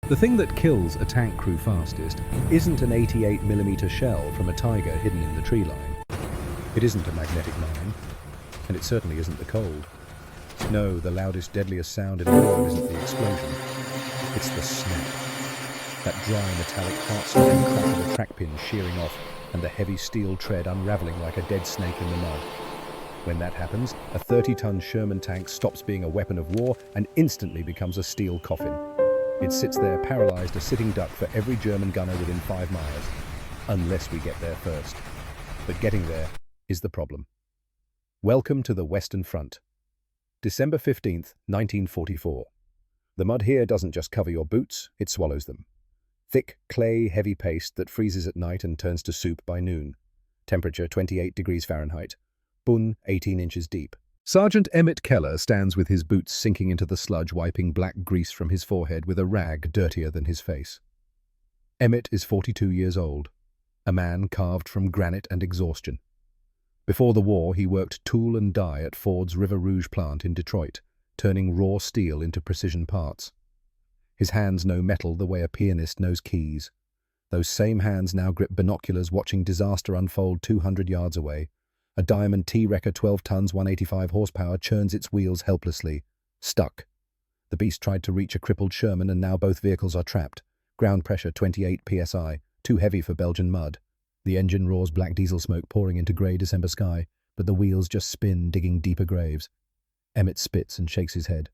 The thing that kills a tank crew fastest isn't an 88mm shell from a Tiger hidden in the tree line. It isn't a magnetic mine, and it certainly isn't the cold. No, the loudest, deadliest sound in war isn't the explosion. It's the snap. That dry, metallic, heart-stopping crack of a track pin shearing off and the heavy steel tread unraveling like a dead snake in the mud. When that happens, a 30-ton Sherman tank stops being a weapon of war and instantly becomes a steel coffin. It sits there paralyzed, a sitting duck for every German gunner within 5 miles. Unless we get there first. But getting there is the problem. Welcome to the Western Front. December 15th, 1944. The mud here doesn't just cover your boots, it swallows them. Thick, clay, heavy paste that freezes at night and turns to soup by noon. Temperature 28 degrees Fahrenheit. Bun 18 inches deep. Sergeant Emmett Keller stands with his boots sinking into the sludge, wiping black grease from his forehead with a rag dirtier than his face. Emmett is 42 years old, a man carved from granite and exhaustion. Before the war, he worked tool and die at Ford's River Rouge plant in Detroit, turning raw steel into precision parts. His hands know metal the way a pianist knows keys. Those same hands now grip binoculars watching disaster unfold 200 yards away. A Diamond T-Wrecker 12 tons, 185 horsepower churns its wheels helplessly. Stuck. The beast tried to reach a crippled Sherman and now both vehicles are trapped. Ground pressure 28 psi, too heavy for Belgian mud. The engine roars black diesel smoke pouring into grey December sky, but the wheels just spin, digging deeper graves. Emmett spits and shakes his head.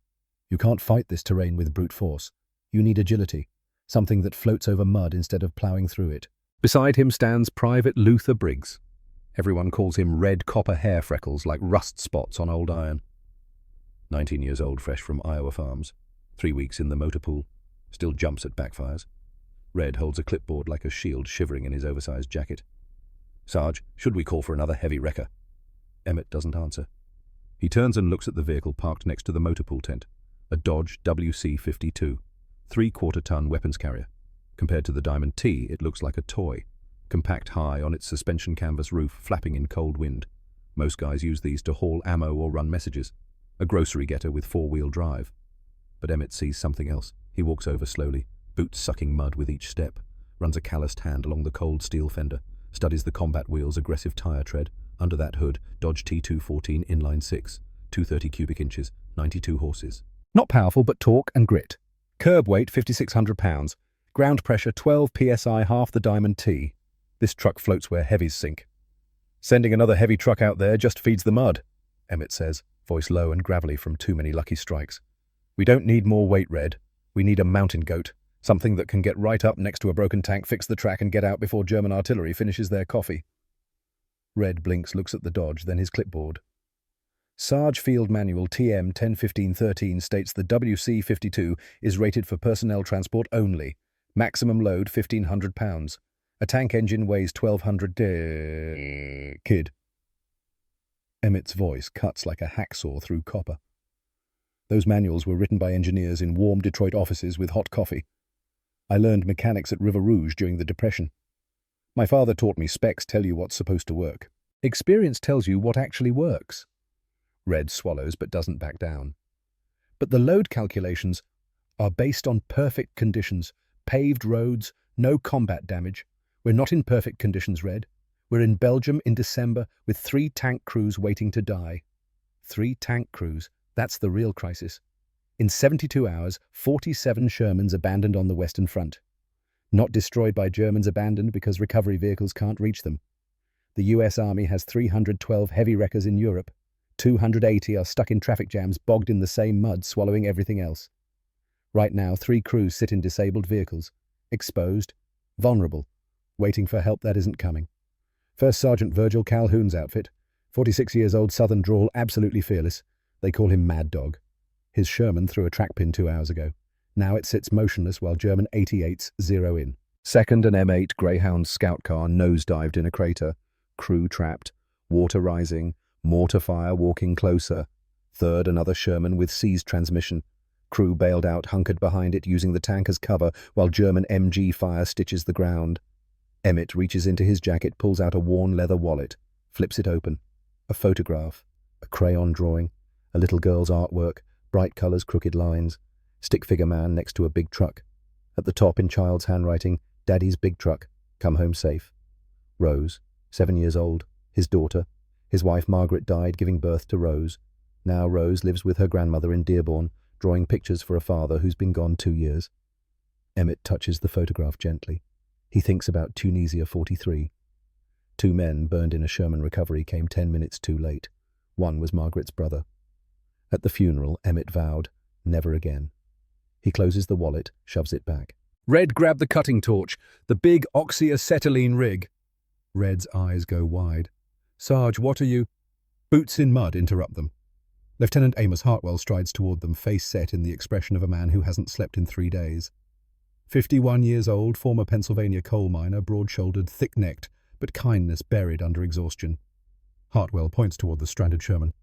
You can't fight this terrain with brute force. You need agility, something that floats over mud instead of ploughing through it. Beside him stands Private Luther Briggs. Everyone calls him red copper hair freckles like rust spots on old iron. 19 years old, fresh from Iowa farms. 3 weeks in the motor pool. Still jumps at backfires. Red holds a clipboard like a shield, shivering in his oversized jacket. Sarge, should we call for another heavy wrecker? Emmett doesn't answer. He turns and looks at the vehicle parked next to the motor pool tent. A Dodge WC-52. 3/4-ton weapons carrier. Compared to the Diamond T, it looks like a toy. Compact high on its suspension canvas roof, flapping in cold wind. Most guys use these to haul ammo or run messages. A grocery getter with 4-wheel drive. But Emmett sees something else. He walks over slowly, boots sucking mud with each step, runs a calloused hand along the cold steel fender, studies the combat wheel's aggressive tire tread. Under that hood, Dodge T214 inline 6, 230 cubic inches, 92 horses. Not powerful, but torque and grit. Curb weight 5,600 pounds. Ground pressure 12 psi, half the Diamond T. This truck floats where heavies sink. Sending another heavy truck out there just feeds the mud, Emmett says, voice low and gravelly from too many lucky strikes. We don't need more weight, Red. We need a mountain goat, something that can get right up next to a broken tank, fix the track and get out before German artillery finishes their coffee. Red blinks, looks at the Dodge, then his clipboard. Sarge Field Manual TM 101513 states the WC-52 is rated for personnel transport only. Maximum load 1,500 pounds. A tank engine weighs 1,200 kid. Emmett's voice cuts like a hacksaw through copper. Those manuals were written by engineers in warm Detroit offices with hot coffee. I learned mechanics at River Rouge during the Depression. My father taught me specs tell you what's supposed to work. Experience tells you what actually works. Red swallows but doesn't back down. But the load calculations are based on perfect conditions, paved roads, no combat damage. We're not in perfect conditions, Red. We're in Belgium in December with 3 tank crews waiting to die. 3 tank crews, that's the real crisis. In 72 hours, 47 Shermans abandoned on the Western Front. Not destroyed by Germans, abandoned because recovery vehicles can't reach them. The US Army has 312 heavy wreckers in Europe. 280 are stuck in traffic jams, bogged in the same mud, swallowing everything else. Right now, 3 crews sit in disabled vehicles, exposed, vulnerable, waiting for help that isn't coming. First Sergeant Virgil Calhoun's outfit, 46 years old, southern drawl, absolutely fearless. They call him Mad Dog. His Sherman threw a track pin 2 hours ago. Now it sits motionless while German 88s zero in. Second, an M8 Greyhound scout car nosedived in a crater. Crew trapped, water rising, mortar fire walking closer. Third, another Sherman with seized transmission. Crew bailed out, hunkered behind it, using the tank as cover while German MG fire stitches the ground. Emmett reaches into his jacket, pulls out a worn leather wallet, flips it open. A photograph, a crayon drawing, a little girl's artwork, bright colors, crooked lines, stick figure man next to a big truck. At the top, in child's handwriting, Daddy's big truck, come home safe. Rose, 7 years old, his daughter. His wife Margaret died giving birth to Rose. Now Rose lives with her grandmother in Dearborn, drawing pictures for a father who's been gone 2 years. Emmett touches the photograph gently. He thinks about Tunisia 43. 2 men burned in a Sherman recovery came 10 minutes too late. One was Margaret's brother. At the funeral, Emmett vowed, never again. He closes the wallet, shoves it back. Red grabbed the cutting torch, the big oxyacetylene rig. Red's eyes go wide. Sarge, what are you? Boots in mud interrupt them. Lieutenant Amos Hartwell strides toward them, face set in the expression of a man who hasn't slept in 3 days. 51 years old, former Pennsylvania coal miner, broad-shouldered, thick-necked, but kindness buried under exhaustion. Hartwell points toward the stranded Sherman.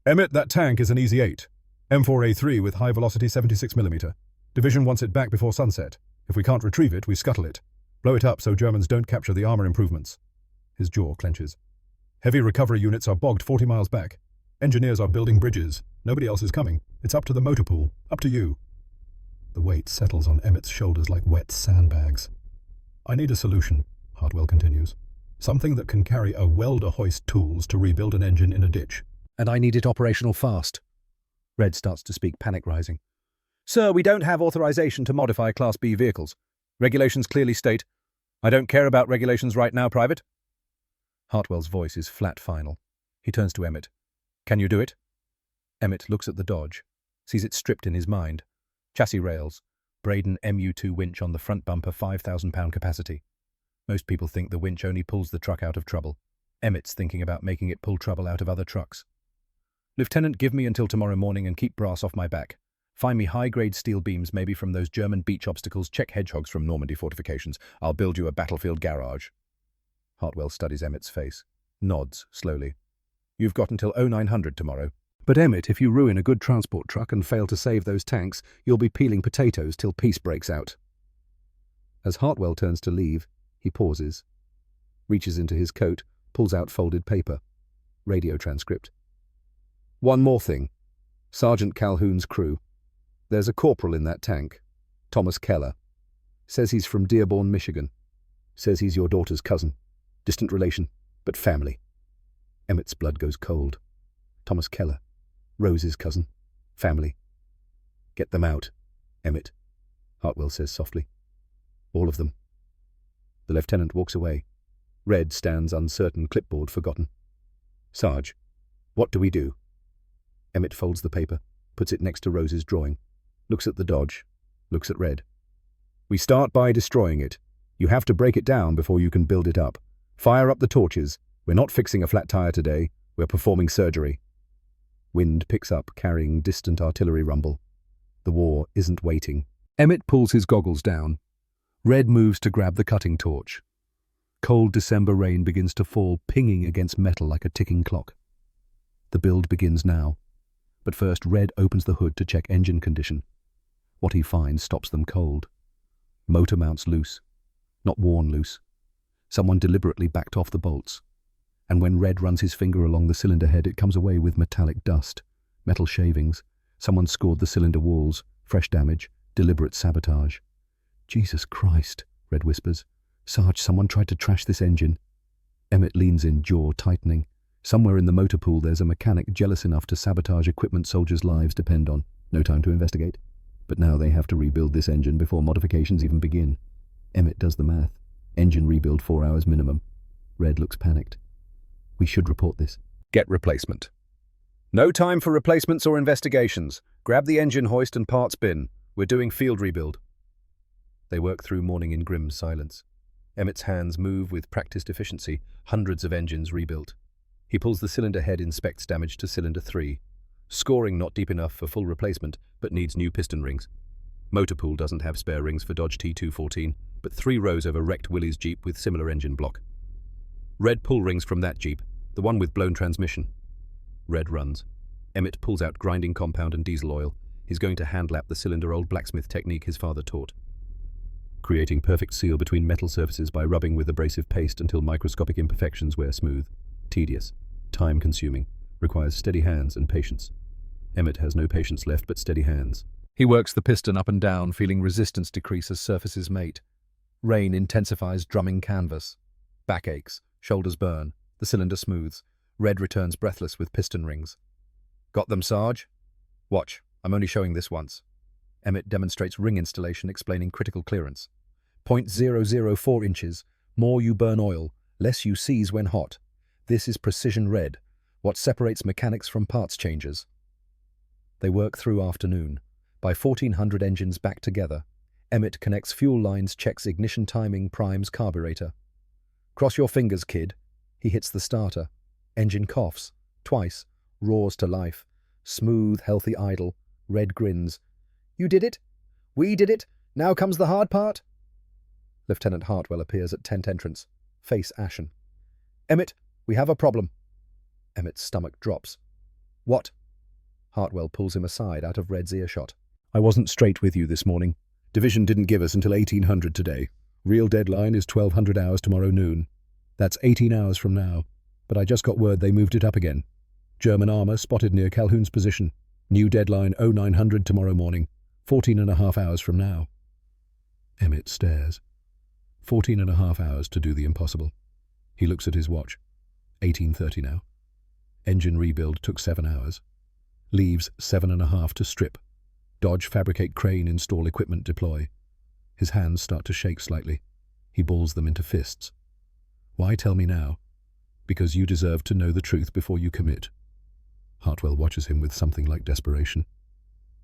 Emmett, that tank is an Easy 8. M4A3 with high-velocity 76mm. Division wants it back before sunset. If we can't retrieve it, we scuttle it. Blow it up so Germans don't capture the armor improvements. His jaw clenches. Heavy recovery units are bogged 40 miles back. Engineers are building bridges. Nobody else is coming. It's up to the motor pool. Up to you. The weight settles on Emmett's shoulders like wet sandbags. I need a solution, Hartwell continues. Something that can carry a welder hoist tools to rebuild an engine in a ditch. And I need it operational fast. Red starts to speak, panic rising. Sir, we don't have authorization to modify Class B vehicles. Regulations clearly state, I don't care about regulations right now, Private. Hartwell's voice is flat final. He turns to Emmett. Can you do it? Emmett looks at the Dodge, sees it stripped in his mind. Chassis rails, Braden MU2 winch on the front bumper, 5,000-pound capacity. Most people think the winch only pulls the truck out of trouble. Emmett's thinking about making it pull trouble out of other trucks. Lieutenant, give me until tomorrow morning and keep brass off my back. Find me high-grade steel beams, maybe from those German beach obstacles. Check hedgehogs from Normandy fortifications. I'll build you a battlefield garage. Hartwell studies Emmett's face, nods slowly. You've got until 0900 tomorrow. But Emmett, if you ruin a good transport truck and fail to save those tanks, you'll be peeling potatoes till peace breaks out. As Hartwell turns to leave, he pauses, reaches into his coat, pulls out folded paper. Radio transcript. One more thing. Sergeant Calhoun's crew. There's a corporal in that tank, Thomas Keller. Says he's from Dearborn, Michigan. Says he's your daughter's cousin. Distant relation, but family. Emmett's blood goes cold. Thomas Keller. Rose's cousin. Family. Get them out, Emmett, Hartwell says softly. All of them. The lieutenant walks away. Red stands uncertain, clipboard forgotten. Sarge, what do we do? Emmett folds the paper, puts it next to Rose's drawing, looks at the Dodge, looks at Red. We start by destroying it. You have to break it down before you can build it up. Fire up the torches. We're not fixing a flat tire today. We're performing surgery. Wind picks up, carrying distant artillery rumble. The war isn't waiting. Emmett pulls his goggles down. Red moves to grab the cutting torch. Cold December rain begins to fall, pinging against metal like a ticking clock. The build begins now. But first, Red opens the hood to check engine condition. What he finds stops them cold. Motor mounts loose. Not worn loose. Someone deliberately backed off the bolts. And when Red runs his finger along the cylinder head, it comes away with metallic dust, metal shavings. Someone scored the cylinder walls. Fresh damage. Deliberate sabotage. Jesus Christ, Red whispers. Sarge, someone tried to trash this engine. Emmett leans in, jaw tightening. Somewhere in the motor pool there's a mechanic jealous enough to sabotage equipment soldiers' lives depend on. No time to investigate. But now they have to rebuild this engine before modifications even begin. Emmett does the math. Engine rebuild 4 hours minimum. Red looks panicked. We should report this. Get replacement. No time for replacements or investigations. Grab the engine hoist and parts bin. We're doing field rebuild. They work through morning in grim silence. Emmett's hands move with practiced efficiency, hundreds of engines rebuilt. He pulls the cylinder head, inspects damage to cylinder 3. Scoring not deep enough for full replacement, but needs new piston rings. Motor pool doesn't have spare rings for Dodge T214, but 3 rows of a wrecked Willys Jeep with similar engine block. Red pull rings from that Jeep, the one with blown transmission. Red runs. Emmett pulls out grinding compound and diesel oil. He's going to hand-lap the cylinder old blacksmith technique his father taught. Creating perfect seal between metal surfaces by rubbing with abrasive paste until microscopic imperfections wear smooth. Tedious. Time-consuming. Requires steady hands and patience. Emmett has no patience left but steady hands. He works the piston up and down, feeling resistance decrease as surfaces mate. Rain intensifies drumming canvas. Back aches, shoulders burn, the cylinder smooths. Red returns breathless with piston rings. Got them, Sarge? Watch, I'm only showing this once. Emmett demonstrates ring installation, explaining critical clearance. 0.004 inches. More you burn oil, less you seize when hot. This is precision red, what separates mechanics from parts changers. They work through afternoon. By 1400 engines back together. Emmett connects fuel lines, checks ignition timing, primes carburetor. Cross your fingers, kid. He hits the starter. Engine coughs. Twice. Roars to life. Smooth, healthy idle. Red grins. You did it? We did it? Now comes the hard part? Lieutenant Hartwell appears at tent entrance. Face ashen. Emmett, we have a problem. Emmett's stomach drops. What? Hartwell pulls him aside out of Red's earshot. I wasn't straight with you this morning. Division didn't give us until 1800 today. Real deadline is 1200 hours tomorrow noon. That's 18 hours from now. But I just got word they moved it up again. German armour spotted near Calhoun's position. New deadline 0900 tomorrow morning. 14.5 hours from now. Emmett stares. 14.5 hours to do the impossible. He looks at his watch. 18:30 now. Engine rebuild took 7 hours. Leaves 7.5 to strip. Dodge fabricate crane, install equipment, deploy. His hands start to shake slightly. He balls them into fists. Why tell me now? Because you deserve to know the truth before you commit. Hartwell watches him with something like desperation.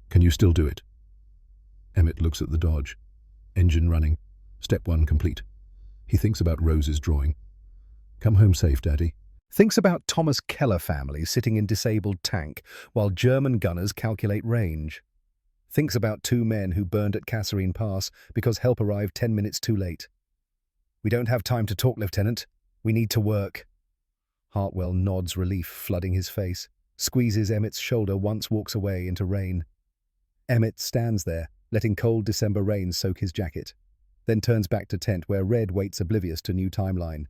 Can you still do it? Emmett looks at the Dodge. Engine running. Step 1 complete. He thinks about Rose's drawing. Come home safe, Daddy. Thinks about Thomas Keller family sitting in disabled tank while German gunners calculate range. Thinks about 2 men who burned at Kasserine Pass because help arrived 10 minutes too late. We don't have time to talk, Lieutenant. We need to work. Hartwell nods relief, flooding his face. Squeezes Emmett's shoulder once, walks away into rain. Emmett stands there, letting cold December rain soak his jacket. Then turns back to tent where Red waits oblivious to new timeline.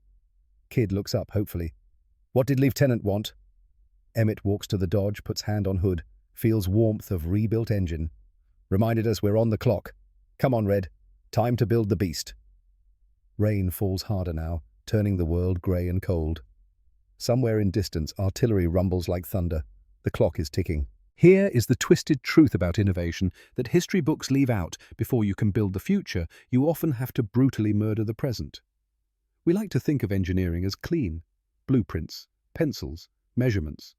Kid looks up, hopefully. What did Lieutenant want? Emmett walks to the Dodge, puts hand on hood, feels warmth of rebuilt engine. Reminded us we're on the clock. Come on, Red. Time to build the beast. Rain falls harder now, turning the world grey and cold. Somewhere in distance, artillery rumbles like thunder. The clock is ticking. Here is the twisted truth about innovation that history books leave out. Before you can build the future, you often have to brutally murder the present. We like to think of engineering as clean. Blueprints, pencils, measurements.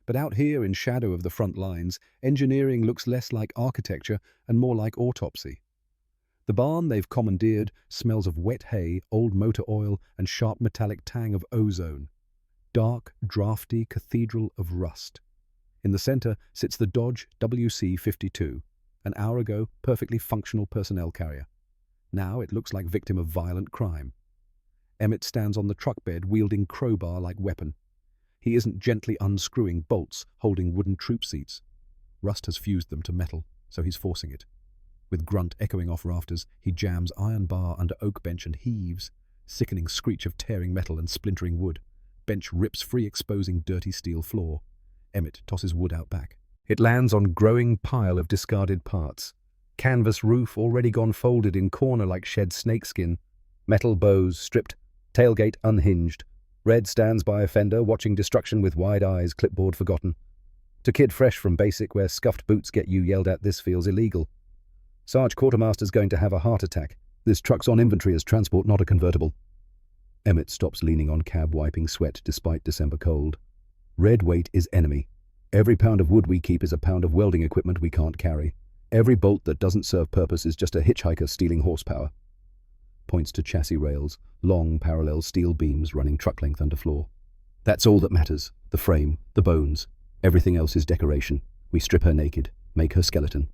But out here in shadow of the front lines, engineering looks less like architecture and more like autopsy. The barn they've commandeered smells of wet hay, old motor oil, and sharp metallic tang of ozone. Dark, drafty cathedral of rust. In the center sits the Dodge WC-52, an hour ago perfectly functional personnel carrier. Now it looks like victim of violent crime. Emmett stands on the truck bed wielding crowbar-like weapon. He isn't gently unscrewing bolts, holding wooden troop seats. Rust has fused them to metal, so he's forcing it. With grunt echoing off rafters, he jams iron bar under oak bench and heaves. Sickening screech of tearing metal and splintering wood. Bench rips free, exposing dirty steel floor. Emmett tosses wood out back. It lands on growing pile of discarded parts. Canvas roof already gone folded in corner like shed snakeskin. Metal bows stripped. Tailgate unhinged. Red stands by a fender, watching destruction with wide eyes, clipboard forgotten. To kid fresh from basic where scuffed boots get you yelled at, this feels illegal. Sarge Quartermaster's going to have a heart attack. This truck's on inventory as transport, not a convertible. Emmett stops leaning on cab, wiping sweat despite December cold. Red weight is enemy. Every pound of wood we keep is a pound of welding equipment we can't carry. Every bolt that doesn't serve purpose is just a hitchhiker stealing horsepower. Points to chassis rails, long parallel steel beams running truck length under floor. That's all that matters. The frame, the bones. Everything else is decoration. We strip her naked, make her skeleton.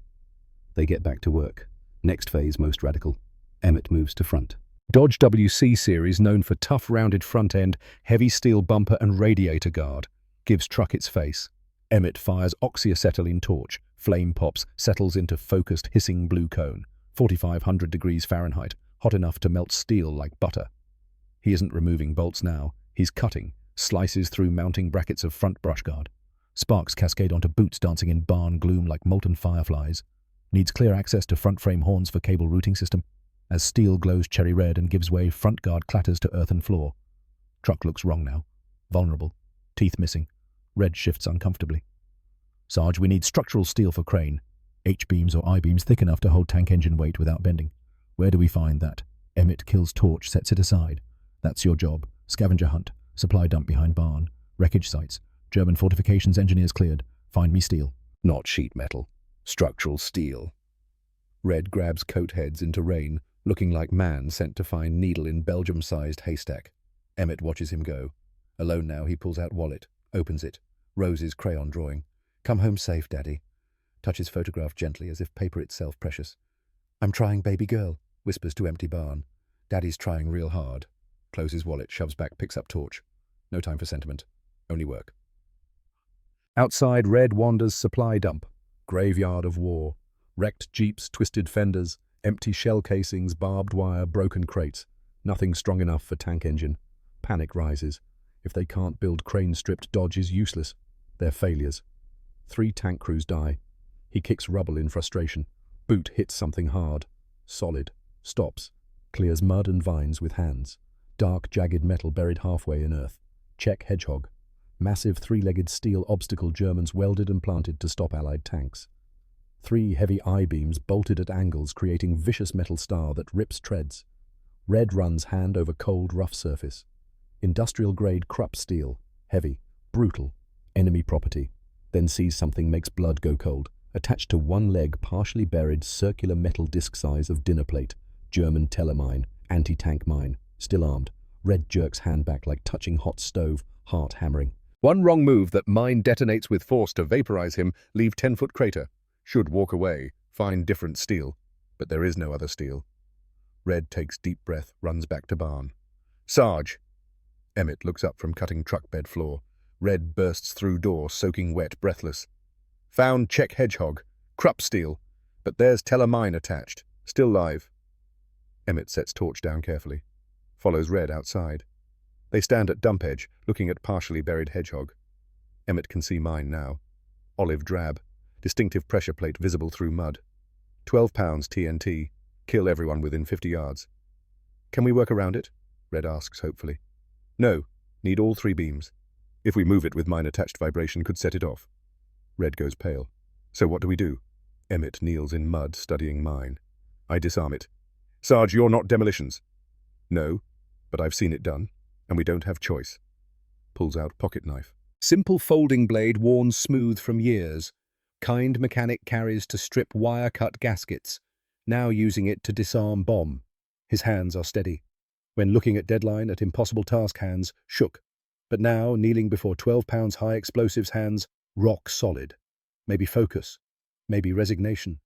They get back to work. Next phase most radical. Emmett moves to front. Dodge WC series, known for tough rounded front end, heavy steel bumper and radiator guard, gives truck its face. Emmett fires oxyacetylene torch. Flame pops, settles into focused hissing blue cone. 4,500 degrees Fahrenheit. Hot enough to melt steel like butter. He isn't removing bolts now. He's cutting, slices through mounting brackets of front brush guard. Sparks cascade onto boots dancing in barn gloom like molten fireflies. Needs clear access to front frame horns for cable routing system. As steel glows cherry red and gives way, front guard clatters to earthen floor. Truck looks wrong now. Vulnerable. Teeth missing. Red shifts uncomfortably. Sarge, we need structural steel for crane. H-beams or I-beams thick enough to hold tank engine weight without bending. Where do we find that? Emmett kills Torch, sets it aside. That's your job. Scavenger hunt. Supply dump behind barn. Wreckage sites. German fortifications engineers cleared. Find me steel. Not sheet metal. Structural steel. Red grabs coat heads into rain, looking like man sent to find needle in Belgium-sized haystack. Emmett watches him go. Alone now, he pulls out wallet, opens it. Rose's crayon drawing. Come home safe, Daddy. Touches photograph gently as if paper itself precious. I'm trying, baby girl, whispers to empty barn. Daddy's trying real hard. Closes wallet, shoves back, picks up torch. No time for sentiment. Only work. Outside, Red wanders supply dump. Graveyard of war. Wrecked jeeps, twisted fenders, empty shell casings, barbed wire, broken crates. Nothing strong enough for tank engine. Panic rises. If they can't build crane-stripped Dodge is useless. They're failures. 3 tank crews die. He kicks rubble in frustration. Boot hits something hard. Solid. Stops. Clears mud and vines with hands. Dark, jagged metal buried halfway in earth. Czech hedgehog. Massive 3-legged steel obstacle Germans welded and planted to stop Allied tanks. 3 heavy I-beams bolted at angles, creating vicious metal star that rips treads. Red runs hand over cold, rough surface. Industrial-grade Krupp steel. Heavy. Brutal. Enemy property. Then sees something makes blood go cold. Attached to one leg, partially buried, circular metal disc size of dinner plate. German telemine. Anti-tank mine. Still armed. Red jerks hand back like touching hot stove, heart hammering. One wrong move that mine detonates with force to vaporize him, leave 10-foot crater. Should walk away, find different steel. But there is no other steel. Red takes deep breath, runs back to barn. Sarge! Emmett looks up from cutting truck bed floor. Red bursts through door, soaking wet, breathless. Found Czech hedgehog. Krupp steel. But there's telemine attached. Still live. Emmett sets torch down carefully. Follows Red outside. They stand at dump edge, looking at partially buried hedgehog. Emmett can see mine now. Olive drab. Distinctive pressure plate visible through mud. 12 pounds TNT. Kill everyone within 50 yards. Can we work around it? Red asks hopefully. No. Need all 3 beams. If we move it with mine-attached vibration, could set it off. Red goes pale. So what do we do? Emmett kneels in mud, studying mine. I disarm it. Sarge, you're not demolitions. No, but I've seen it done, and we don't have choice. Pulls out pocket knife. Simple folding blade worn smooth from years. Kind mechanic carries to strip wire-cut gaskets, now using it to disarm bomb. His hands are steady. When looking at deadline at impossible task hands, shook. But now, kneeling before 12 pounds high explosives hands, rock solid. Maybe focus. Maybe resignation.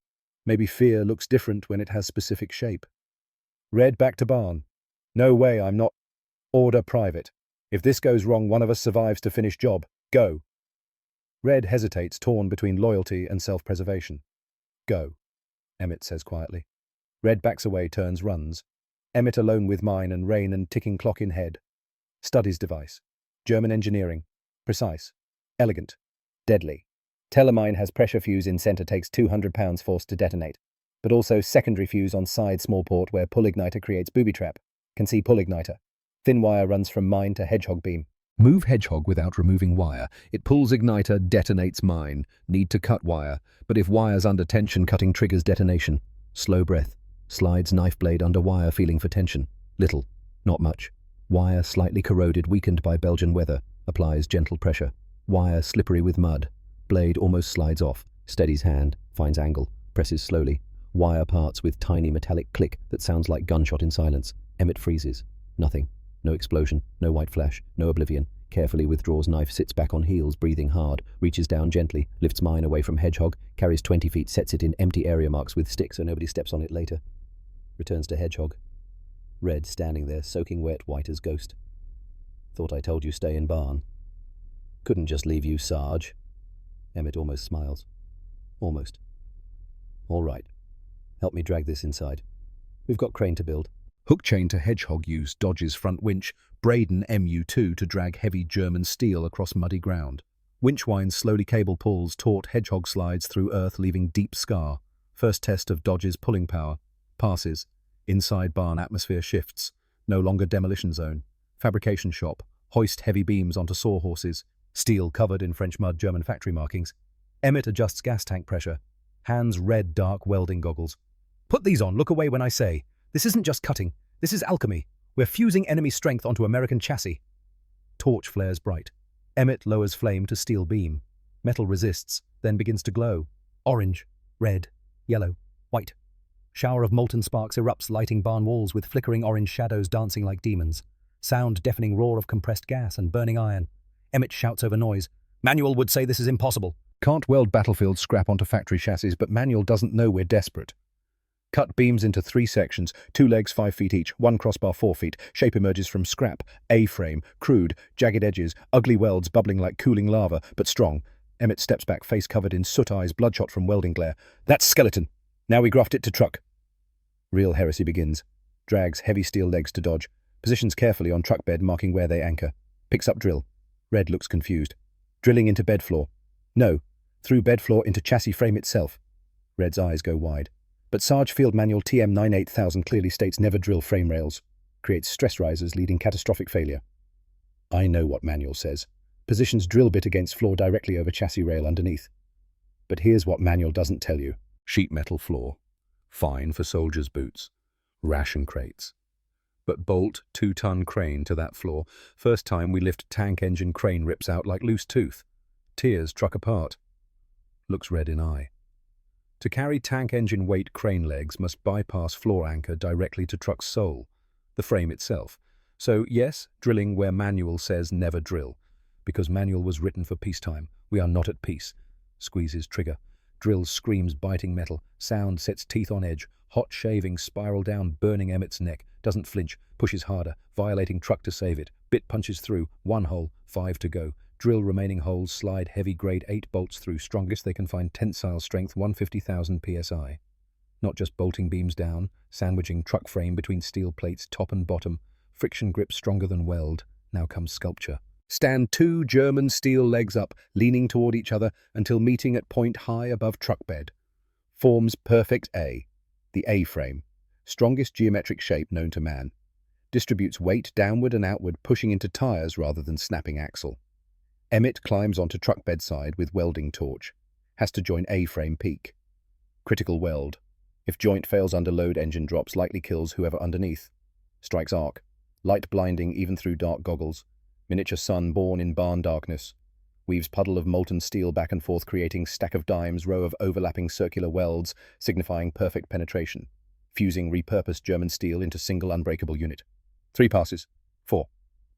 Maybe fear looks different when it has specific shape. Red back to barn. No way, I'm not. Order private. If this goes wrong, one of us survives to finish job. Go. Red hesitates, torn between loyalty and self-preservation. Go, Emmett says quietly. Red backs away, turns, runs. Emmett alone with mine and rain and ticking clock in head. Studies device. German engineering. Precise. Elegant. Deadly. Telemine has pressure fuse in center, takes 200 pounds force to detonate. But also secondary fuse on side small port where pull igniter creates booby trap. Can see pull igniter. Thin wire runs from mine to hedgehog beam. Move hedgehog without removing wire. It pulls igniter, detonates mine. Need to cut wire. But if wire's under tension, cutting triggers detonation. Slow breath. Slides knife blade under wire, feeling for tension. Little. Not much. Wire slightly corroded, weakened by Belgian weather. Applies gentle pressure. Wire slippery with mud. Blade almost slides off. Steadies hand. Finds angle. Presses slowly. Wire parts with tiny metallic click that sounds like gunshot in silence. Emmett freezes. Nothing. No explosion. No white flash. No oblivion. Carefully withdraws knife, sits back on heels, breathing hard. Reaches down gently. Lifts mine away from hedgehog. Carries 20 feet. Sets it in empty area marks with stick so nobody steps on it later. Returns to hedgehog. Red standing there, soaking wet, white as ghost. Thought I told you stay in barn. Couldn't just leave you, Sarge. Emmett almost smiles. Almost. All right. Help me drag this inside. We've got crane to build. Hook chain to hedgehog use, Dodge's front winch, Braden MU2 to drag heavy German steel across muddy ground. Winch winds slowly, cable pulls, taut hedgehog slides through earth, leaving deep scar. First test of Dodge's pulling power. Passes. Inside barn atmosphere shifts. No longer demolition zone. Fabrication shop. Hoist heavy beams onto sawhorses. Steel covered in French mud, German factory markings. Emmett adjusts gas tank pressure. Hands red dark welding goggles. Put these on, look away when I say. This isn't just cutting. This is alchemy. We're fusing enemy strength onto American chassis. Torch flares bright. Emmett lowers flame to steel beam. Metal resists, then begins to glow. Orange, red, yellow, white. Shower of molten sparks erupts, lighting barn walls with flickering orange shadows dancing like demons. Sound deafening roar of compressed gas and burning iron. Emmett shouts over noise. Manual would say this is impossible. Can't weld battlefield scrap onto factory chassis, but Manual doesn't know we're desperate. Cut beams into 3 sections, 2 legs 5 feet each, 1 crossbar 4 feet. Shape emerges from scrap. A-frame, crude, jagged edges, ugly welds bubbling like cooling lava, but strong. Emmett steps back, face covered in soot eyes, bloodshot from welding glare. That's skeleton. Now we graft it to truck. Real heresy begins. Drags heavy steel legs to Dodge. Positions carefully on truck bed, marking where they anchor. Picks up drill. Red looks confused. Drilling into bed floor. No, through bed floor into chassis frame itself. Red's eyes go wide. But Sarge Field Manual TM 98000 clearly states never drill frame rails. Creates stress risers leading catastrophic failure. I know what Manual says. Positions drill bit against floor directly over chassis rail underneath. But here's what Manual doesn't tell you. Sheet metal floor. Fine for soldiers' boots. Ration crates. But bolt 2-ton crane to that floor. First time we lift tank engine, crane rips out like loose tooth. Tears truck apart. Looks red in eye. To carry tank engine weight, crane legs must bypass floor anchor directly to truck's sole, the frame itself. So yes, drilling where Manual says never drill. Because Manual was written for peacetime. We are not at peace. Squeezes trigger. Drills screams biting metal. Sound sets teeth on edge. Hot shavings spiral down, burning Emmett's neck. Doesn't flinch. Pushes harder. Violating truck to save it. Bit punches through. 1 hole. 5 to go. Drill remaining holes. Slide heavy grade 8 bolts through. Strongest they can find. Tensile strength 150,000 psi. Not just bolting beams down. Sandwiching truck frame between steel plates top and bottom. Friction grip stronger than weld. Now comes sculpture. Stand 2 German steel legs up, leaning toward each other until meeting at point high above truck bed. Forms perfect A. The A-frame. Strongest geometric shape known to man. Distributes weight downward and outward, pushing into tires rather than snapping axle. Emmett climbs onto truck bedside with welding torch. Has to join A-frame peak. Critical weld. If joint fails under load, engine drops, likely kills whoever underneath. Strikes arc. Light blinding even through dark goggles. Miniature sun born in barn darkness. Weaves puddle of molten steel back and forth, creating stack of dimes, row of overlapping circular welds, signifying perfect penetration. Fusing repurposed German steel into single unbreakable unit. 3 passes. 4.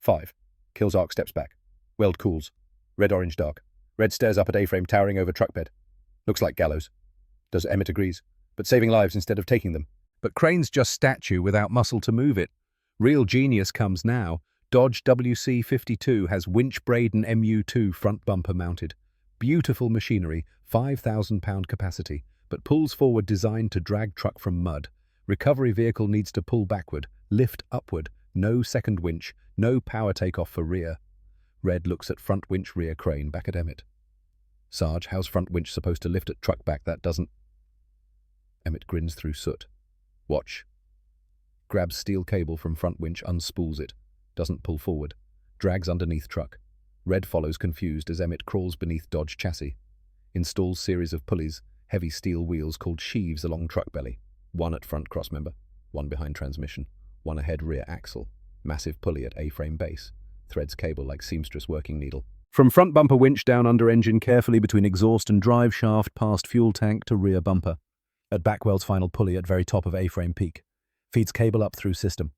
5. Kills arc, steps back. Weld cools. Red-orange dark. Red stares up at A-frame towering over truck bed. Looks like gallows. Does Emmett agrees, but saving lives instead of taking them. But crane's just statue without muscle to move it. Real genius comes now. Dodge WC52 has winch Braden MU2 front bumper mounted. Beautiful machinery, 5,000 pound capacity, but pulls forward designed to drag truck from mud. Recovery vehicle needs to pull backward, lift upward, no second winch, no power takeoff for rear. Red looks at front winch, rear crane, back at Emmett. Sarge, how's front winch supposed to lift at truck back? That doesn't... Emmett grins through soot. Watch. Grabs steel cable from front winch, unspools it. Doesn't pull forward. Drags underneath truck. Red follows confused as Emmett crawls beneath Dodge chassis. Installs series of pulleys, heavy steel wheels called sheaves along truck belly. 1 at front crossmember, 1 behind transmission, 1 ahead rear axle. Massive pulley at A-frame base. Threads cable like seamstress working needle. From front bumper winch down under engine carefully between exhaust and drive shaft past fuel tank to rear bumper. At backwell's final pulley at very top of A-frame peak. Feeds cable up through system.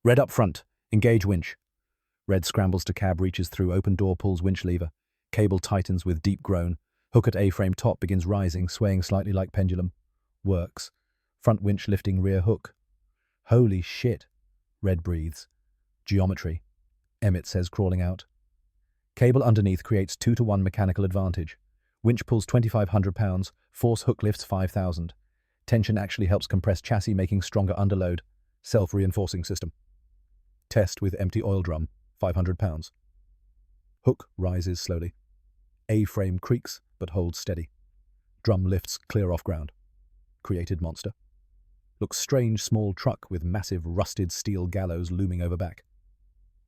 Red up front. Engage winch. Red scrambles to cab, reaches through open door, pulls winch lever. Cable tightens with deep groan. Hook at A-frame top begins rising, swaying slightly like pendulum. Works. Front winch lifting rear hook. Holy shit. Red breathes. Geometry. Emmett says, crawling out. Cable underneath creates 2-to-1 mechanical advantage. Winch pulls 2,500 pounds. Force hook lifts 5,000. Tension actually helps compress chassis, making stronger underload. Self-reinforcing system. Test with empty oil drum, 500 pounds. Hook rises slowly. A-frame creaks, but holds steady. Drum lifts clear off ground. created monster. Looks strange small truck with massive rusted steel gallows looming over back.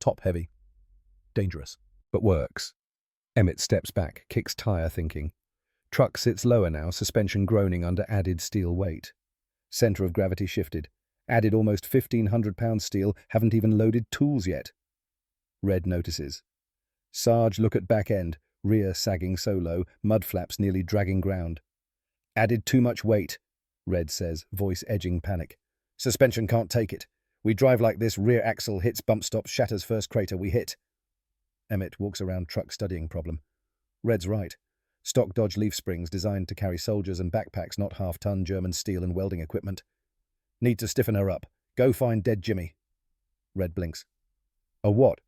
Top heavy. Dangerous. But works. Emmett steps back, kicks tire thinking. Truck sits lower now, suspension groaning under added steel weight. Center of gravity shifted. Added almost 1,500 pounds steel, haven't even loaded tools yet. Red notices. Sarge look at back end, rear sagging so low, mud flaps nearly dragging ground. Added too much weight, Red says, voice edging panic. Suspension can't take it. We drive like this, rear axle hits bump stop, shatters first crater, we hit. Emmett walks around truck studying problem. Red's right. Stock Dodge leaf springs designed to carry soldiers and backpacks, not half-ton German steel and welding equipment. Need to stiffen her up. Go find dead Jimmy. Red blinks. A what?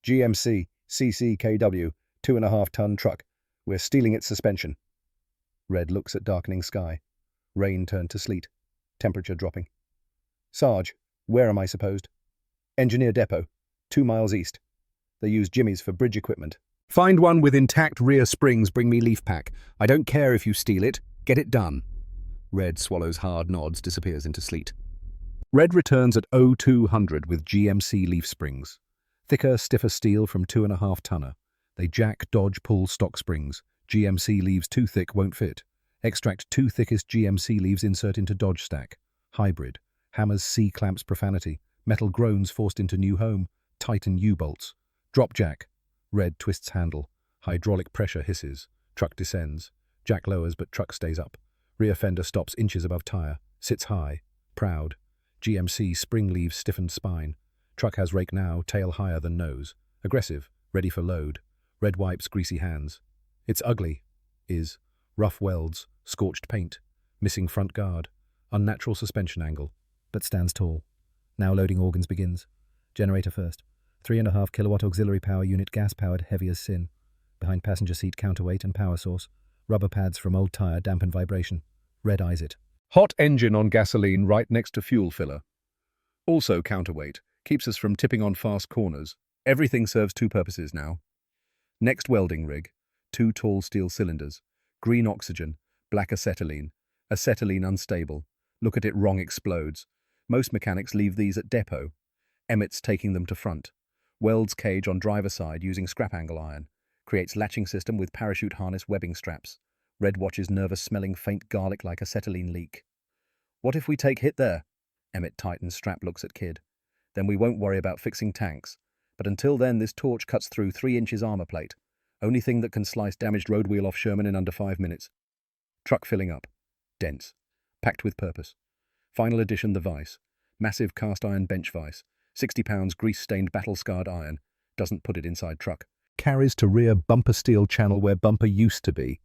GMC, CCKW, 2.5-ton truck. We're stealing its suspension. Red looks at darkening sky. Rain turned to sleet. Temperature dropping. Sarge, where am I supposed? Engineer depot, 2 miles east. They use Jimmy's for bridge equipment. Find one with intact rear springs, bring me leaf pack. I don't care if you steal it. Get it done. Red swallows hard, nods, disappears into sleet. Red returns at 0200 with GMC leaf springs. Thicker, stiffer steel from 2.5-tonner. They jack, dodge, pull stock springs. GMC leaves too thick, won't fit. Extract 2 thickest GMC leaves, insert into Dodge stack. Hybrid. Hammers, C-clamps, profanity. Metal groans forced into new home. Titan U-bolts. Drop jack. Red twists handle. Hydraulic pressure hisses. Truck descends. Jack lowers but truck stays up. Rear fender stops inches above tire. Sits high. Proud. GMC spring leaves stiffened spine. Truck has rake now, tail higher than nose. Aggressive. Ready for load. Red wipes greasy hands. It's ugly. Is. Rough welds. Scorched paint. Missing front guard. Unnatural suspension angle. But stands tall. Now loading organs begins. Generator first. 3.5 kilowatt auxiliary power unit, gas-powered, heavy as sin. Behind passenger seat, counterweight and power source. Rubber pads from old tire, dampen vibration. Red eyes it. Hot engine on gasoline right next to fuel filler. Also counterweight. Keeps us from tipping on fast corners. Everything serves 2 purposes now. Next welding rig. 2 tall steel cylinders. Green oxygen. Black acetylene. Acetylene unstable. Look at it wrong, explodes. Most mechanics leave these at depot. Emmett's taking them to front. Welds cage on driver side using scrap angle iron. Creates latching system with parachute harness webbing straps. Red watches nervous, smelling faint garlic like acetylene leak. What if we take hit there? Emmett tightens strap, looks at Kid. Then we won't worry about fixing tanks. But until then, this torch cuts through 3 inches armor plate. Only thing that can slice damaged road wheel off Sherman in under 5 minutes. Truck filling up. Dense. Packed with purpose. Final addition, the vise. Massive cast iron bench vise. 60 pounds grease-stained battle-scarred iron. Doesn't put it inside truck. Carries to rear bumper steel channel where bumper used to be.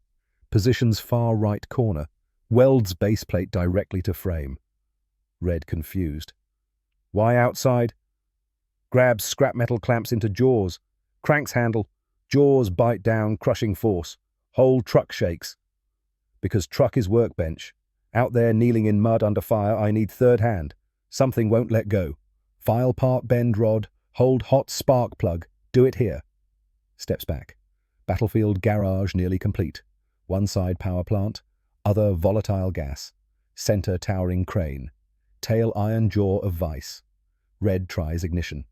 Positions far right corner. Welds base plate directly to frame. Red confused. Why outside? Grabs scrap metal clamps into jaws. Cranks handle. Jaws bite down, crushing force. Whole truck shakes. Because truck is workbench. Out there kneeling in mud under fire, I need third hand. Something won't let go. File part bend rod, hold hot spark plug, do it here. Steps back. Battlefield garage nearly complete. One side power plant, other volatile gas. Center towering crane. Tail iron jaw of vice. Red tries ignition.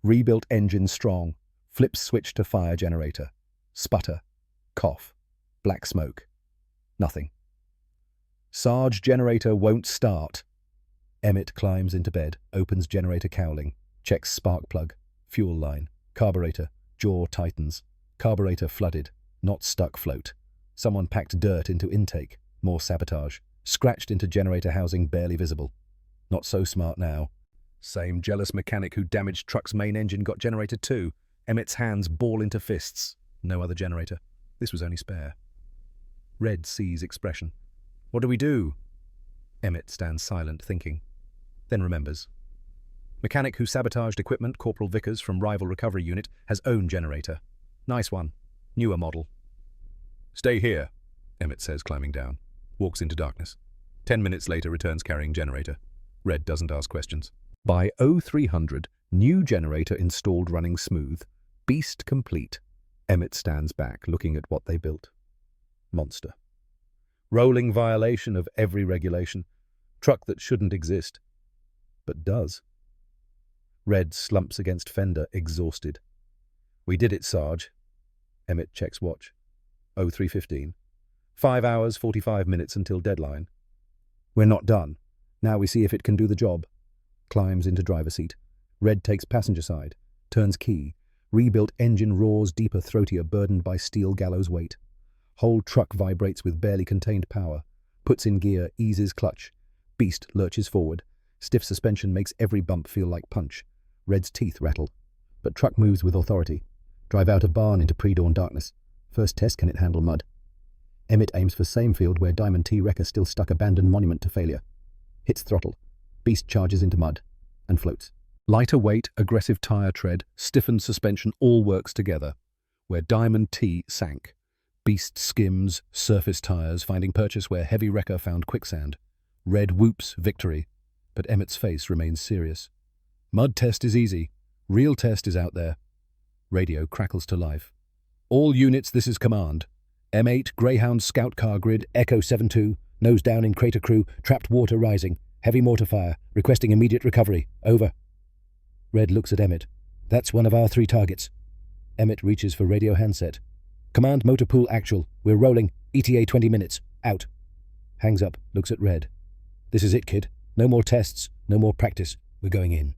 Rebuilt engine strong. Flips switch to fire generator. Sputter. Cough. Black smoke. Nothing. Sarge generator won't start. Emmett climbs into bed, opens generator cowling, checks spark plug, fuel line, carburetor, jaw tightens, carburetor flooded, not stuck float. Someone packed dirt into intake, more sabotage, scratched into generator housing barely visible. Not so smart now. Same jealous mechanic who damaged truck's main engine got generator too. Emmett's hands ball into fists. No other generator. This was only spare. Red sees expression. What do we do? Emmett stands silent, thinking. Then remembers. Mechanic who sabotaged equipment, Corporal Vickers from rival recovery unit, has own generator. Nice one. Newer model. Stay here, Emmett says, climbing down. Walks into darkness. 10 minutes later, returns carrying generator. Red doesn't ask questions. By 0300, new generator installed, running smooth. Beast complete. Emmett stands back, looking at what they built. Monster. Rolling violation of every regulation. Truck that shouldn't exist, but does. Red slumps against fender, exhausted. We did it, Sarge. Emmett checks watch. 03:15. 5 hours, 45 minutes until deadline. We're not done. Now we see if it can do the job. Climbs into driver seat. Red takes passenger side. Turns key. Rebuilt engine roars deeper, throatier, burdened by steel gallows weight. Whole truck vibrates with barely contained power. Puts in gear, eases clutch. Beast lurches forward. Stiff suspension makes every bump feel like punch. Red's teeth rattle. But truck moves with authority. Drive out of barn into pre-dawn darkness. First test, can it handle mud? Emmett aims for same field where Diamond T wrecker still stuck abandoned monument to failure. Hits throttle. Beast charges into mud. And floats. Lighter weight, aggressive tire tread, stiffened suspension all works together. Where Diamond T sank. Beast skims, surface tires, finding purchase where heavy wrecker found quicksand. Red whoops victory. But Emmett's face remains serious. Mud test is easy. Real test is out there. Radio crackles to life. All units, this is command. M8, Greyhound scout car grid, Echo 7-2, nose down in crater crew, trapped water rising, heavy mortar fire, requesting immediate recovery, over. Red looks at Emmett. That's one of our 3 targets. Emmett reaches for radio handset. Command motor pool actual, we're rolling, ETA 20 minutes, out. Hangs up, looks at Red. This is it, kid. No more tests, no more practice, we're going in.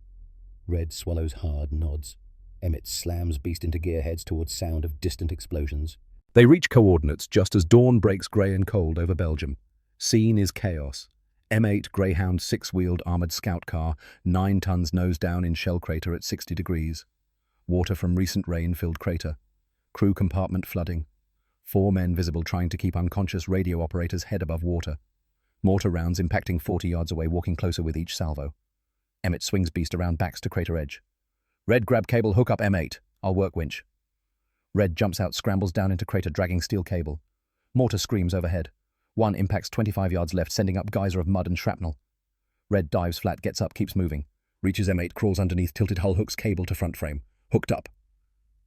Red swallows hard, nods. Emmett slams Beast into gear, heads towards sound of distant explosions. They reach coordinates just as dawn breaks grey and cold over Belgium. Scene is chaos. M8 Greyhound 6-wheeled armoured scout car, 9 tons nose down in shell crater at 60 degrees. Water from recent rain filled crater. Crew compartment flooding. 4 men visible trying to keep unconscious radio operator's head above water. Mortar rounds impacting 40 yards away, walking closer with each salvo. Emmett swings Beast around backs to crater edge. Red, grab cable, hook up M8. I'll work winch. Red jumps out, scrambles down into crater, dragging steel cable. Mortar screams overhead. 1 impacts 25 yards left, sending up geyser of mud and shrapnel. Red dives flat, gets up, keeps moving. Reaches M8, crawls underneath, tilted hull, hooks cable to front frame. Hooked up.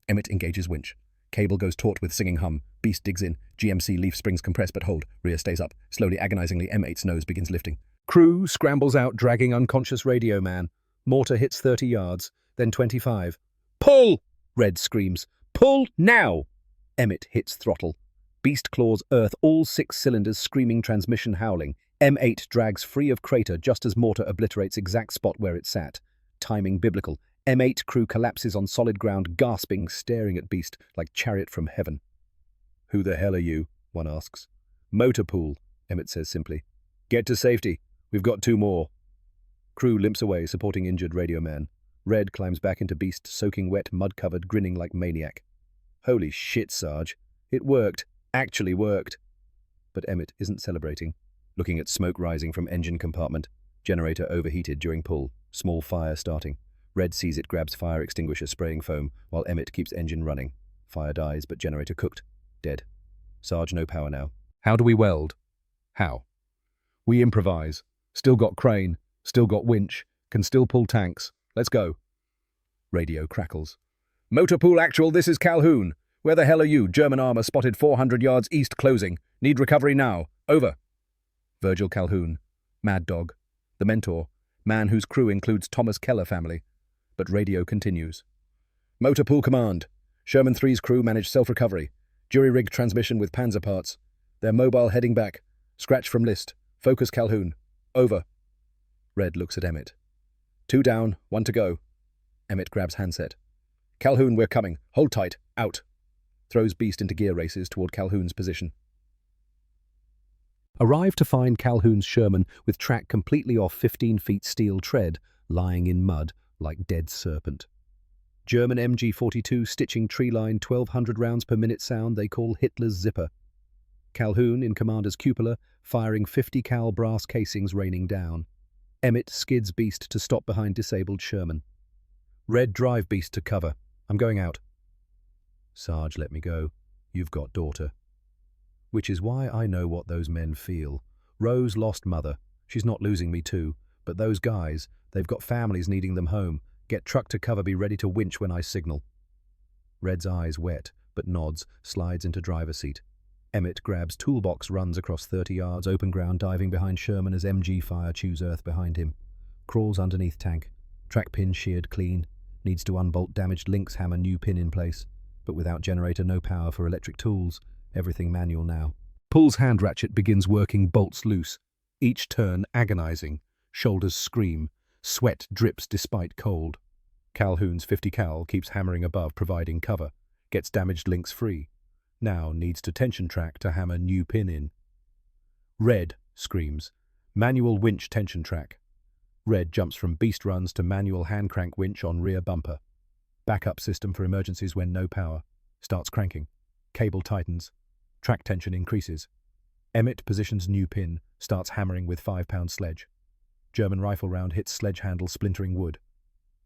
Emmett engages winch. Cable goes taut with singing hum. Beast digs in. GMC leaf springs compress but hold. Rear stays up. Slowly, agonizingly, M8's nose begins lifting. Crew scrambles out, dragging unconscious radio man. Mortar hits 30 yards, then 25. Pull! Red screams. Pull now! Emmett hits throttle. Beast claws earth, all 6 cylinders screaming, transmission howling. M8 drags free of crater just as mortar obliterates exact spot where it sat. Timing biblical. M8 crew collapses on solid ground, gasping, staring at Beast like chariot from heaven. Who the hell are you? One asks. Motor pool, Emmett says simply. Get to safety. We've got 2 more. Crew limps away, supporting injured radio man. Red climbs back into Beast, soaking wet, mud-covered, grinning like maniac. Holy shit, Sarge. It worked. Actually worked. But Emmett isn't celebrating. Looking at smoke rising from engine compartment. Generator overheated during pull. Small fire starting. Red sees it, grabs fire extinguisher, spraying foam, while Emmett keeps engine running. Fire dies, but generator cooked. Dead. Sarge, no power now. How do we weld? How? We improvise. Still got crane. Still got winch. Can still pull tanks. Let's go. Radio crackles. Motor pool actual, this is Calhoun. Where the hell are you? German armor spotted 400 yards east, closing. Need recovery now. Over. Virgil Calhoun. Mad Dog. The mentor. Man whose crew includes Thomas Keller family. But radio continues. Motor pool command. Sherman 3's crew manage self-recovery. Jury-rigged transmission with Panzer parts. They're mobile heading back. Scratch from list. Focus Calhoun. Over. Red looks at Emmett. 2 down, 1 to go. Emmett grabs handset. Calhoun, we're coming. Hold tight. Out. Throws Beast into gear races toward Calhoun's position. Arrive to find Calhoun's Sherman with track completely off 15 feet steel tread, lying in mud like dead serpent. German MG-42 stitching tree line, 1,200 rounds per minute sound they call Hitler's zipper. Calhoun in commander's cupola, firing 50 cal brass casings raining down. Emmett skids Beast to stop behind disabled Sherman. Red, drive Beast to cover. I'm going out. Sarge, let me go. You've got daughter. Which is why I know what those men feel. Rose lost mother. She's not losing me too. But those guys, they've got families needing them home. Get truck to cover, be ready to winch when I signal. Red's eyes wet, but nods, slides into driver's seat. Emmett grabs toolbox, runs across 30 yards, open ground, diving behind Sherman as MG fire chews earth behind him. Crawls underneath tank. Track pin sheared clean. Needs to unbolt damaged links, hammer new pin in place. But without generator, no power for electric tools. Everything manual now. Pulls hand ratchet, begins working bolts loose. Each turn agonizing. Shoulders scream. Sweat drips despite cold. Calhoun's 50 cal keeps hammering above, providing cover. Gets damaged links free. Now needs to tension track to hammer new pin in. Red screams. Manual winch tension track. Red jumps from beast runs to manual hand crank winch on rear bumper. Backup system for emergencies when no power. Starts cranking. Cable tightens. Track tension increases. Emmett positions new pin. Starts hammering with 5-pound sledge. German rifle round hits sledge handle, splintering wood.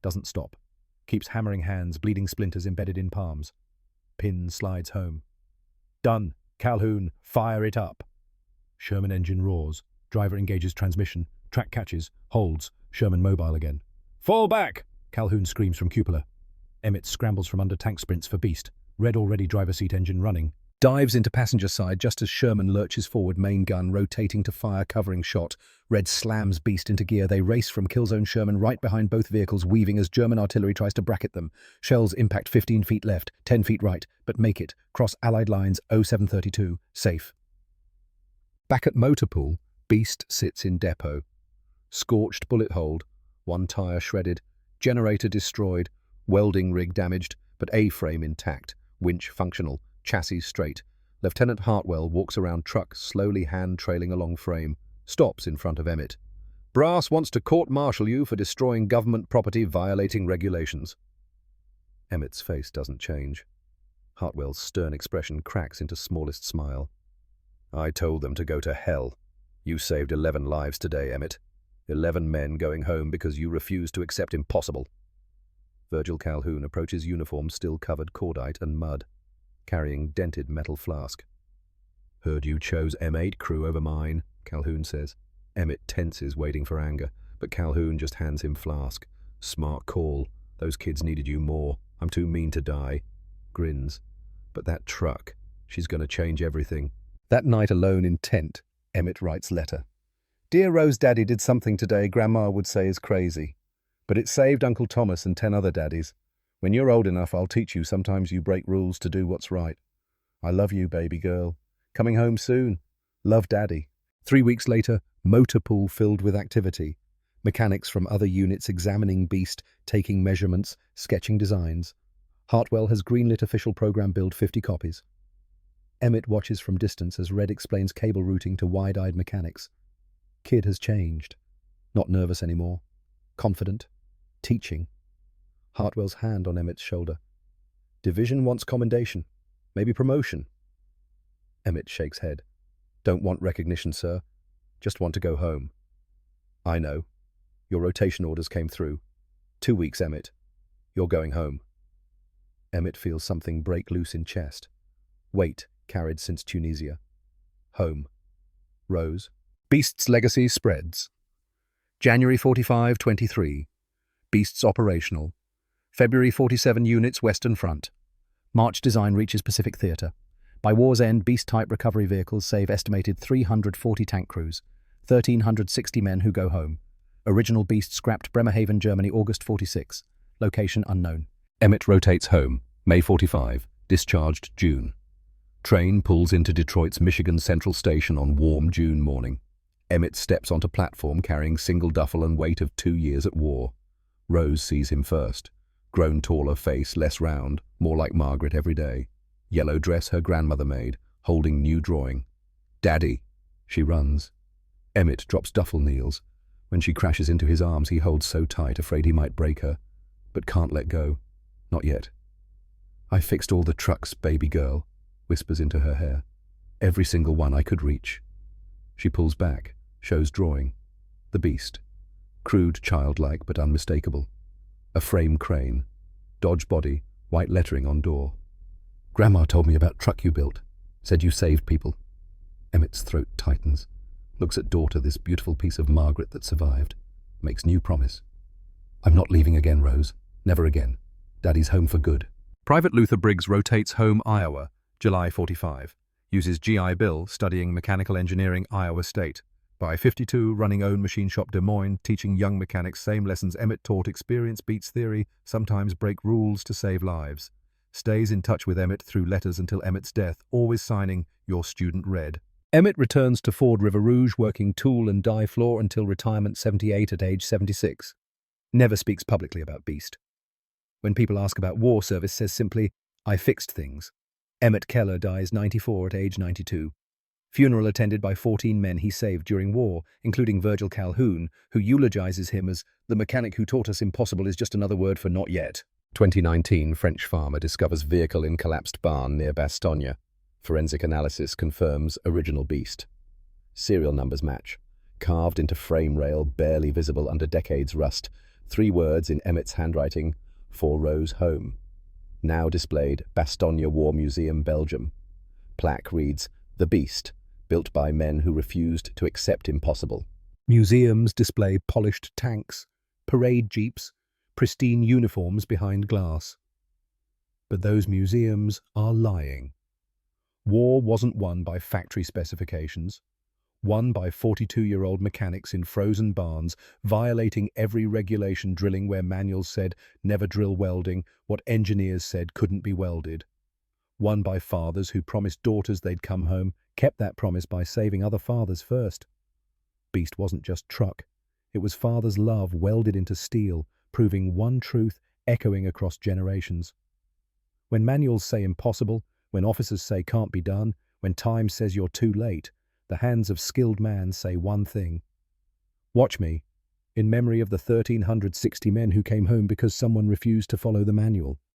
Doesn't stop. Keeps hammering hands, bleeding splinters embedded in palms. Pin slides home. Done. Calhoun, fire it up. Sherman engine roars. Driver engages transmission. Track catches. Holds. Sherman mobile again. Fall back! Calhoun screams from cupola. Emmett scrambles from under tank, sprints for Beast. Red already driver seat engine running. Dives into passenger side just as Sherman lurches forward, main gun rotating to fire, covering shot. Red slams Beast into gear. They race from killzone. Sherman right behind both vehicles, weaving as German artillery tries to bracket them. Shells impact 15 feet left, 10 feet right, but make it. Cross Allied lines 0732, safe. Back at motor pool, Beast sits in depot. Scorched bullet hold, one tire shredded, generator destroyed, welding rig damaged, but A-frame intact, winch functional, chassis straight. Lieutenant Hartwell walks around truck, slowly hand-trailing along frame. Stops in front of Emmett. Brass wants to court-martial you for destroying government property, violating regulations. Emmett's face doesn't change. Hartwell's stern expression cracks into smallest smile. I told them to go to hell. You saved 11 lives today, Emmett. 11 men going home because you refused to accept impossible. Virgil Calhoun approaches uniform still covered cordite and mud, carrying dented metal flask. Heard you chose M8 crew over mine, Calhoun says. Emmett tenses, waiting for anger, but Calhoun just hands him flask. Smart call. Those kids needed you more. I'm too mean to die. Grins. But that truck, she's going to change everything. That night alone in tent, Emmett writes letter. Dear Rose, Daddy did something today Grandma would say is crazy. But it saved Uncle Thomas and 10 other daddies. When you're old enough, I'll teach you sometimes you break rules to do what's right. I love you, baby girl. Coming home soon. Love, Daddy. 3 weeks later, motor pool filled with activity. Mechanics from other units examining Beast, taking measurements, sketching designs. Hartwell has greenlit official program build 50 copies. Emmett watches from distance as Red explains cable routing to wide-eyed mechanics. Kid has changed. Not nervous anymore. Confident. Teaching. Hartwell's hand on Emmett's shoulder. Division wants commendation. Maybe promotion. Emmett shakes head. Don't want recognition, sir. Just want to go home. I know. Your rotation orders came through. 2 weeks, Emmett. You're going home. Emmett feels something break loose in chest. Weight carried since Tunisia. Home. Rose. Beast's legacy spreads. January 45-23. Beasts operational. February 47 units Western Front. March design reaches Pacific Theatre. By war's end, Beast-type recovery vehicles save estimated 340 tank crews, 1,360 men who go home. Original Beast scrapped Bremerhaven, Germany, August 46. Location unknown. Emmett rotates home, May 45. Discharged June. Train pulls into Detroit's Michigan Central Station on warm June morning. Emmett steps onto platform carrying single duffel and weight of 2 years at war. Rose sees him first. Grown taller, face less round, more like Margaret every day. Yellow dress her grandmother made, holding new drawing. Daddy! She runs. Emmett drops duffel, kneels. When she crashes into his arms, he holds so tight, afraid he might break her, but can't let go. Not yet. I fixed all the trucks, baby girl, whispers into her hair. Every single one I could reach. She pulls back, shows drawing. The Beast. Crude, childlike, but unmistakable. A frame crane. Dodge body, white lettering on door. Grandma told me about truck you built. Said you saved people. Emmett's throat tightens. Looks at daughter, this beautiful piece of Margaret that survived. Makes new promise. I'm not leaving again, Rose. Never again. Daddy's home for good. Private Luther Briggs rotates home, Iowa, July 45. Uses GI Bill, studying mechanical engineering, Iowa State. By 52, running own machine shop Des Moines, teaching young mechanics same lessons Emmett taught. Experience beats theory, sometimes break rules to save lives. Stays in touch with Emmett through letters until Emmett's death, always signing, "Your student Red." Emmett returns to Ford River Rouge, working tool and die floor until retirement 78 at age 76. Never speaks publicly about Beast. When people ask about war service, says simply, "I fixed things." Emmett Keller dies 94 at age 92. Funeral attended by 14 men he saved during war, including Virgil Calhoun, who eulogizes him as the mechanic who taught us impossible is just another word for not yet. 2019, French farmer discovers vehicle in collapsed barn near Bastogne. Forensic analysis confirms original Beast. Serial numbers match. Carved into frame rail, barely visible under decades rust. 3 words in Emmett's handwriting, 4 rows home. Now displayed, Bastogne War Museum, Belgium. Plaque reads, "The Beast, built by men who refused to accept impossible." Museums display polished tanks, parade jeeps, pristine uniforms behind glass. But those museums are lying. War wasn't won by factory specifications, won by 42-year-old mechanics in frozen barns, violating every regulation, drilling where manuals said never drill, welding what engineers said couldn't be welded. Won by fathers who promised daughters they'd come home, kept that promise by saving other fathers first. Beast wasn't just truck. It was father's love welded into steel, proving one truth, echoing across generations. When manuals say impossible, when officers say can't be done, when time says you're too late, the hands of skilled man say one thing. Watch me, in memory of the 1,360 men who came home because someone refused to follow the manual.